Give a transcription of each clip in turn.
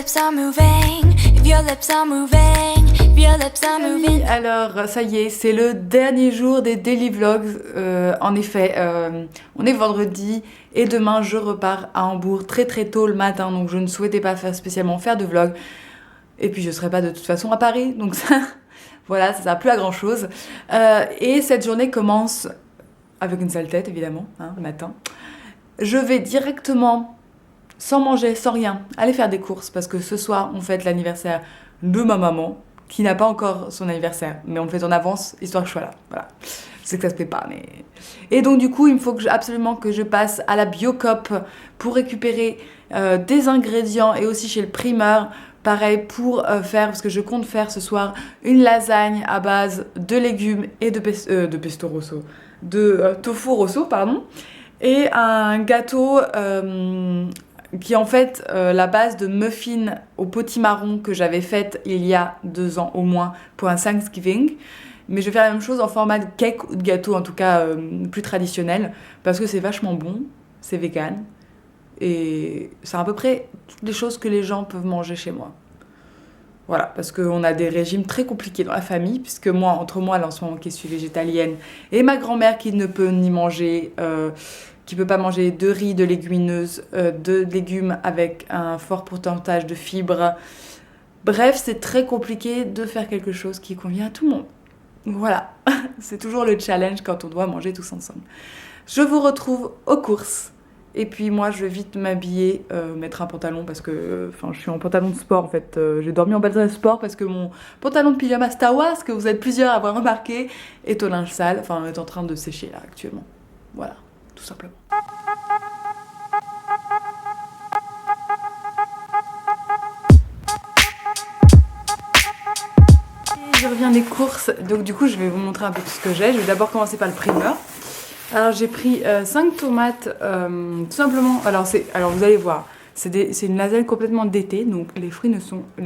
lips are moving, if your lips are moving, if your lips are moving. Alors ça y est, c'est le dernier jour des daily vlogs. En effet, on est vendredi et demain je repars à Hambourg très tôt le matin, donc je ne souhaitais pas spécialement faire de vlog. Et puis je serai pas de toute façon à Paris, donc ça, voilà, ça sert plus à grand chose. Et cette journée commence avec une sale tête évidemment, hein, le matin. Je vais directement, sans manger, sans rien, aller faire des courses parce que ce soir on fête l'anniversaire de ma maman qui n'a pas encore son anniversaire, mais on le fait en avance histoire que je sois là. Voilà, je sais que ça se fait pas, mais... Et donc du coup il me faut absolument que je passe à la Biocoop pour récupérer des ingrédients et aussi chez le primeur. Pareil pour faire, parce que je compte faire ce soir une lasagne à base de légumes et de pesto rosso, de tofu rosso, pardon, et un gâteau qui est en fait la base de muffins au potimarron que j'avais faite il y a 2 ans au moins pour un Thanksgiving. Mais je vais faire la même chose en format de cake ou de gâteau, en tout cas plus traditionnel, parce que c'est vachement bon, c'est vegan. Et c'est à peu près toutes les choses que les gens peuvent manger chez moi. Voilà, parce qu'on a des régimes très compliqués dans la famille, puisque moi, entre moi, là, en ce moment, qui suis végétalienne, et ma grand-mère qui ne peut ni manger, qui peut pas manger de riz, de légumineuses, de légumes avec un fort pourcentage de fibres. Bref, c'est très compliqué de faire quelque chose qui convient à tout le monde. Voilà, c'est toujours le challenge quand on doit manger tous ensemble. Je vous retrouve aux courses. Et puis moi je vais vite m'habiller, mettre un pantalon parce que je suis en pantalon de sport en fait. J'ai dormi en pantalon de sport parce que mon pantalon de pyjama Star Wars, que vous êtes plusieurs à avoir remarqué, est au linge sale, enfin est en train de sécher là actuellement. Voilà, tout simplement. Et je reviens des courses, donc du coup je vais vous montrer un peu tout ce que j'ai. Je vais d'abord commencer par le primeur. Alors j'ai pris 5 tomates, tout simplement, alors vous allez voir, c'est une lasagne complètement d'été, donc les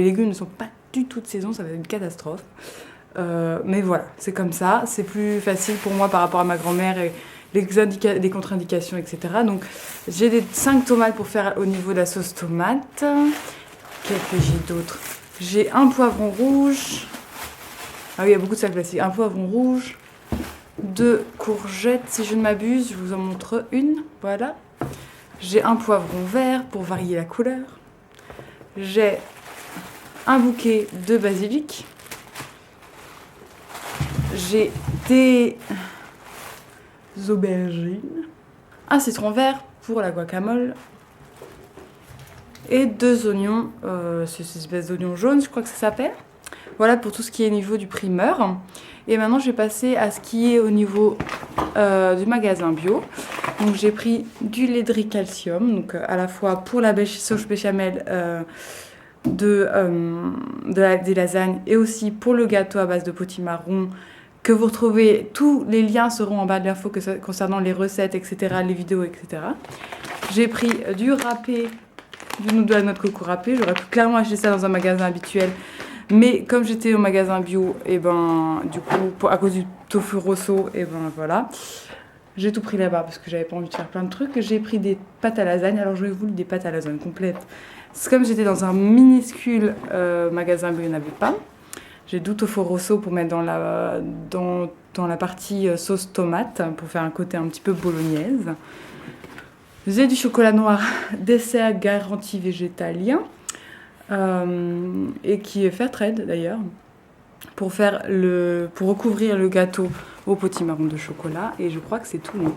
légumes ne sont pas du tout de saison, ça va être une catastrophe. Mais voilà, c'est comme ça, c'est plus facile pour moi par rapport à ma grand-mère et les contre-indications, etc. Donc j'ai 5 tomates pour faire au niveau de la sauce tomate. Qu'est-ce que j'ai d'autre? J'ai un poivron rouge, ah oui il y a beaucoup de sacs classiques, un poivron rouge. 2 courgettes si je ne m'abuse, je vous en montre une, voilà. J'ai un poivron vert pour varier la couleur. J'ai un bouquet de basilic. J'ai des aubergines. Un citron vert pour la guacamole. Et 2 oignons, c'est cette espèce d'oignon jaune, je crois que ça s'appelle. Voilà pour tout ce qui est au niveau du primeur. Et maintenant, je vais passer à ce qui est au niveau du magasin bio. Donc, j'ai pris du lait de riz calcium, donc à la fois pour la sauce béchamel des lasagnes et aussi pour le gâteau à base de potimarron que vous retrouvez. Tous les liens seront en bas de l'info concernant les recettes, etc., les vidéos, etc. J'ai pris du râpé, du noix de notre coco râpé. J'aurais pu clairement acheter ça dans un magasin habituel. Mais comme j'étais au magasin bio, et ben du coup, à cause du tofu rosso, et ben voilà. J'ai tout pris là-bas parce que j'avais pas envie de faire plein de trucs. J'ai pris des pâtes à lasagne. Alors je vais vous des pâtes à lasagne complètes. C'est comme j'étais dans un minuscule magasin bio, il n'y en avait pas. J'ai du tofu rosso pour mettre dans la partie sauce tomate pour faire un côté un petit peu bolognaise. J'ai du chocolat noir, dessert garanti végétalien. Et qui est Fairtrade d'ailleurs, pour recouvrir le gâteau au potimarron de chocolat. Et je crois que c'est tout. Non,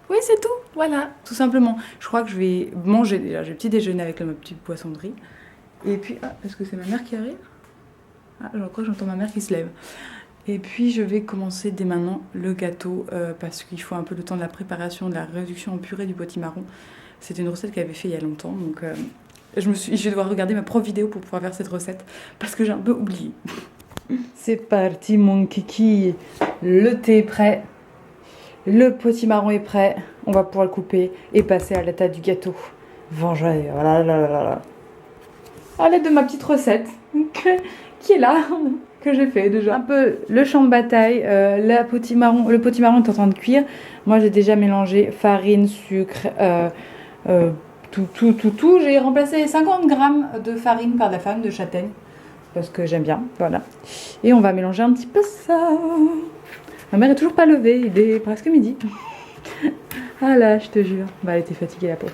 oui, c'est tout, voilà, tout simplement. Je crois que je vais manger déjà. J'ai le petit déjeuner avec ma petite poissonnerie. Et puis, est-ce que c'est ma mère qui arrive? Je crois que j'entends ma mère qui se lève. Et puis je vais commencer dès maintenant le gâteau parce qu'il faut un peu le temps de la préparation, de la réduction en purée du potimarron. C'était une recette qu'elle avait fait il y a longtemps, donc je vais devoir regarder ma propre vidéo pour pouvoir faire cette recette parce que j'ai un peu oublié. C'est parti mon kiki, le thé est prêt, le potimarron est prêt, on va pouvoir le couper et passer à la table du gâteau. Vengez, voilà. À l'aide de ma petite recette qui est là, que j'ai fait déjà. Un peu le champ de bataille, le potimarron est en train de cuire. Moi j'ai déjà mélangé farine, sucre, tout. J'ai remplacé 50 grammes de farine par de la farine de châtaigne. Parce que j'aime bien, voilà. Et on va mélanger un petit peu ça. Ma mère est toujours pas levée, il est presque midi. Ah là, je te jure. Bah, elle était fatiguée, la pauvre.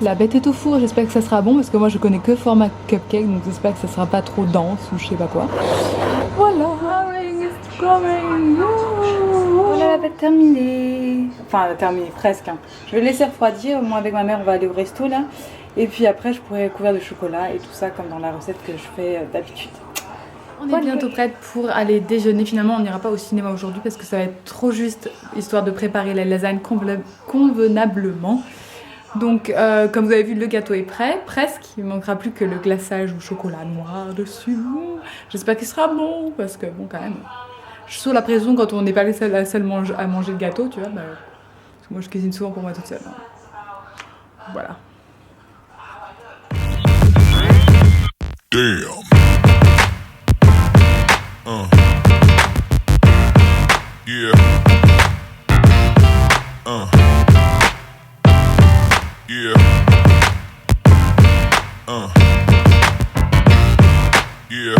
La bête est au four, j'espère que ça sera bon parce que moi je connais que format cupcake, donc j'espère que ça sera pas trop dense ou je sais pas quoi. Voilà. Voilà la bête terminée. Enfin, terminée presque. Hein. Je vais le laisser refroidir. Moi avec ma mère on va aller au resto là. Et puis après je pourrai couvrir de chocolat et tout ça comme dans la recette que je fais d'habitude. On est bientôt prête pour aller déjeuner. Finalement, on n'ira pas au cinéma aujourd'hui parce que ça va être trop juste, histoire de préparer la lasagne convenablement. Donc, comme vous avez vu, le gâteau est prêt, presque. Il ne manquera plus que le glaçage au chocolat noir dessus. J'espère qu'il sera bon parce que, bon, quand même, je suis sous la pression quand on n'est pas les seuls à manger le gâteau, tu vois. Bah, parce que moi, je cuisine souvent pour moi toute seule. Voilà. Damn. Yeah. Yeah. Yeah.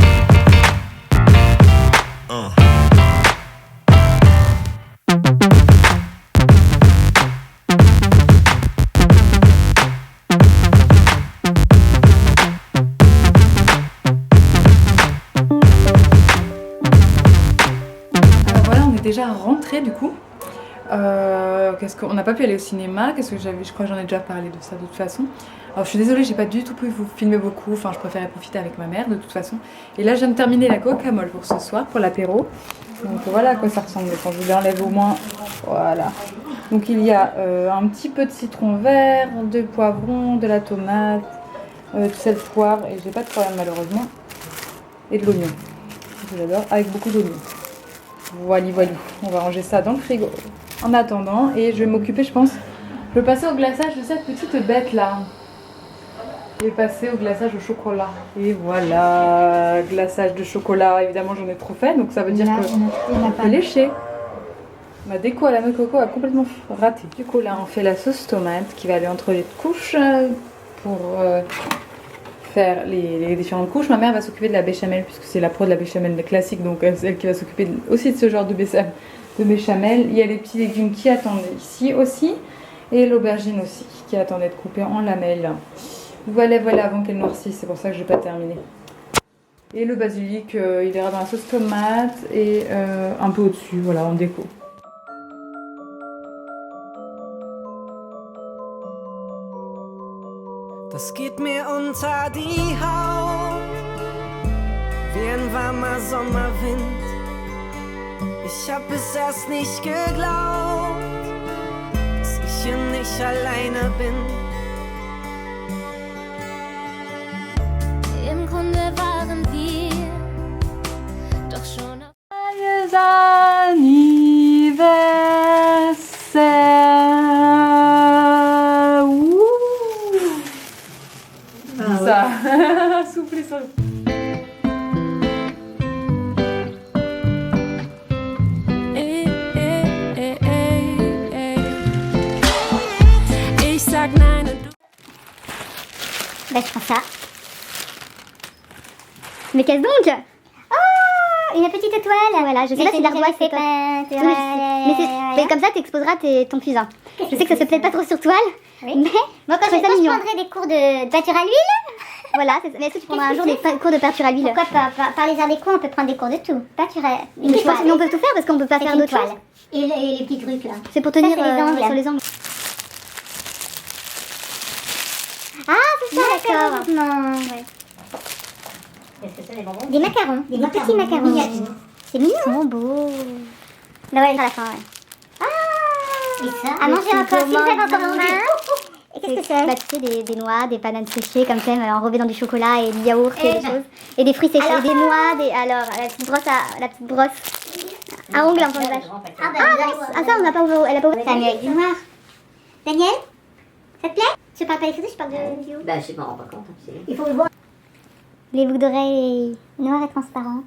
Déjà rentrée du coup. Qu'est-ce qu'on n'a pas pu aller au cinéma. Qu'est-ce que j'avais, je crois que j'en ai déjà parlé de ça de toute façon. Alors je suis désolée, j'ai pas du tout pu vous filmer beaucoup. Enfin, je préférais profiter avec ma mère de toute façon. Et là, je viens de terminer la guacamole pour ce soir, pour l'apéro. Donc voilà à quoi ça ressemble. Quand je vous l'enlève au moins, voilà. Donc il y a un petit peu de citron vert, de poivron, de la tomate, du sel, poivre et j'ai pas de problème malheureusement. Et de l'oignon. J'adore avec beaucoup d'oignons. Voilà, on va ranger ça dans le frigo en attendant et je vais m'occuper, je pense, je vais passer au glaçage de cette petite bête là. Je vais passer au glaçage au chocolat. Et voilà, glaçage de chocolat, évidemment j'en ai trop fait, donc ça veut dire qu'on peut lécher. Ma déco à la noix de coco a complètement raté. Du coup là on fait la sauce tomate qui va aller entre les couches pour faire les différentes couches. Ma mère va s'occuper de la béchamel puisque c'est la pro de la béchamel classique, donc c'est elle qui va s'occuper aussi de ce genre de béchamel. Il y a les petits légumes qui attendent ici aussi et l'aubergine aussi qui attend d'être coupée en lamelles. Voilà avant qu'elle noircisse, c'est pour ça que je n'ai pas terminé. Et le basilic il ira dans la sauce tomate et un peu au-dessus, voilà, en déco. Das geht mir unter die Haut, wie ein warmer Sommerwind. Ich hab es erst nicht geglaubt, dass ich hier nicht alleine bin. Im Grunde waren wir doch schon auf Joyeux anniversaire. Ça, soufflez ça. Ich sag nein und du. Bah je prends ça. Mais qu'est-ce donc? Oh, une petite étoile. Voilà, je sais pas si l'ardoise c'est pas... Mais comme ça t'exposeras ton fusain. Je sais que ça se plaît pas trop sur toile, mais Moi, quand je prendrai des cours de peinture à l'huile. voilà, mais est-ce que tu prendras un jour des cours de peinture à l'huile? Pourquoi pas? Par les arts déco, on peut prendre des cours de tout. Peinture à une Mais je pense toile. qu'on peut tout faire parce qu'on peut pas C'est faire une d'autres toile. choses. Et les petits trucs là. C'est pour tenir c'est les angles. sur les angles. Ah, c'est ça, d'accord. Non, ouais. Qu'est-ce que c'est les bonbons? Des macarons. Des petits macarons. miniatures. C'est mignon. Trop beau. Bah ouais, à la fin, ouais. Et ça, À manger encore, si vous avez encore faim. faim. Et qu'est-ce que c'est? Bah tu sais, des noix, des bananes séchées comme ça, enrobées dans du chocolat et du yaourt et des ben. choses. Et des fruits séchés, Alors, des noix, la petite brosse à ongles en forme de vache. Ah, bah, vous allez voir. Ah ça, on n'a pas ouvert, elle a pas ouvert. Ça a mis avec du noir. Daniel? Ça te plaît? Je parle pas des photos, je parle de vidéo. Bah, je m'en rends pas compte. Il faut le voir. Les boucles d'oreilles noires et transparentes.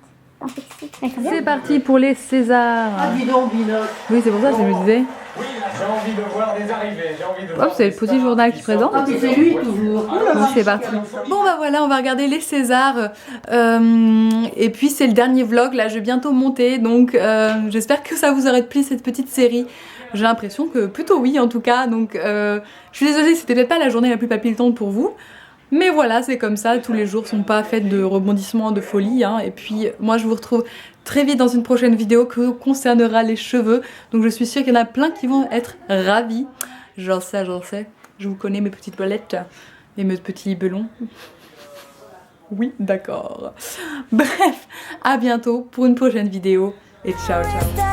C'est parti pour les Césars. Dis donc, Binoc. Oui, c'est pour ça que je me disais. Oui, j'ai envie de voir des arrivées, j'ai envie de Hop, c'est le petit journal qui présente. Ah, puis c'est lui, toujours. Oui, c'est parti. Bon bah voilà, on va regarder les Césars. Et puis c'est le dernier vlog, là je vais bientôt monter. Donc j'espère que ça vous aurait plu cette petite série. J'ai l'impression que plutôt oui en tout cas. Donc je suis désolée, c'était peut-être pas la journée la plus palpitante pour vous. Mais voilà, c'est comme ça, tous les jours sont pas faits de rebondissements, de folie. Hein. Et puis moi je vous retrouve très vite dans une prochaine vidéo qui concernera les cheveux. Donc je suis sûre qu'il y en a plein qui vont être ravis. J'en sais. Je vous connais mes petites toilettes et mes petits belons. Oui, d'accord. Bref, à bientôt pour une prochaine vidéo et ciao ciao.